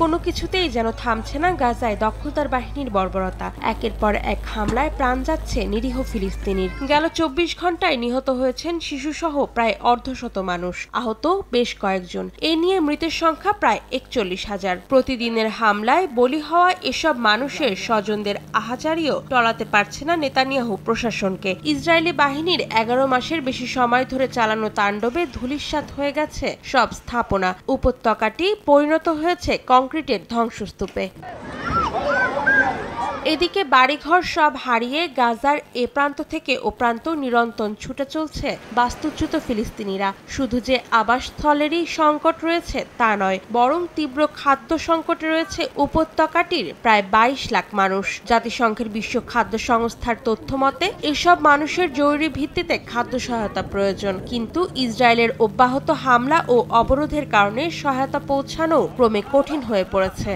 কোনো কিছুতেই যেন থামছে না গাজায় দখলদার বাহিনীর বর্বরতা। একের পর এক হামলায় প্রাণ যাচ্ছে নিরীহ ফিলিস্তিনির। গেল ২৪ ঘন্টায় নিহত হয়েছেন শিশুসহ প্রায় অর্ধশত মানুষ, আহত বেশ কয়েকজন। এ নিয়ে মৃতের সংখ্যা প্রায় ৪১,০০০। প্রতিদিনের হামলায় বলি হওয়া এসব মানুষের স্বজনদের আহাজারিও টলাতে পারছে না নেতানিয়াহু প্রশাসনকে। ইসরায়েলি বাহিনীর ১১ মাসের বেশি সময় ধরে চালানো তাণ্ডবে ধূলিসাৎ হয়ে গেছে সব স্থাপনা। উপত্যকাটি পরিণত হয়েছে কংক্রিটের ধ্বংসস্তূপে। এদিকে বাড়িঘর সব হারিয়ে গাজার এ প্রান্ত থেকে ও প্রান্ত নিরন্তর ছুটে চলছে বাস্তুচ্যুত ফিলিস্তিনিরা। শুধু যে আবাসস্থলেরই সংকট রয়েছে তা নয়, বরং তীব্র খাদ্য সংকটে রয়েছে উপত্যকাটির প্রায় ২২ লাখ মানুষ। জাতিসংঘের বিশ্ব খাদ্য সংস্থার তথ্য মতে এসব মানুষের জরুরি ভিত্তিতে খাদ্য সহায়তা প্রয়োজন, কিন্তু ইসরায়েলের অব্যাহত হামলা ও অবরোধের কারণে সহায়তা পৌঁছানো ক্রমে কঠিন হয়ে পড়েছে।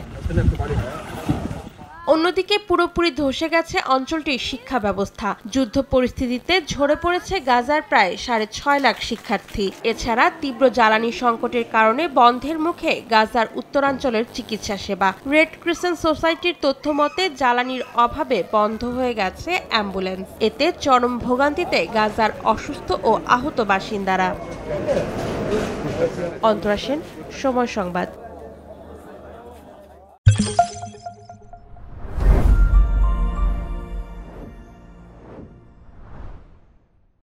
অন্যদিকে পুরোপুরি ধসে গেছে অঞ্চলটির শিক্ষা ব্যবস্থা। যুদ্ধ পরিস্থিতিতে ঝরে পড়েছে গাজার প্রায় ৬.৫ লাখ শিক্ষার্থী। এছাড়া তীব্র জ্বালানি সংকটের কারণে বন্ধের মুখে গাজার উত্তরাঞ্চলের চিকিৎসা সেবা। রেড ক্রিসেন্ট সোসাইটির তথ্য মতে জ্বালানির অভাবে বন্ধ হয়ে গেছে অ্যাম্বুলেন্স। এতে চরম ভোগান্তিতে গাজার অসুস্থ ও আহত বাসিন্দারা। অন্তরা সেন, সময় সংবাদ।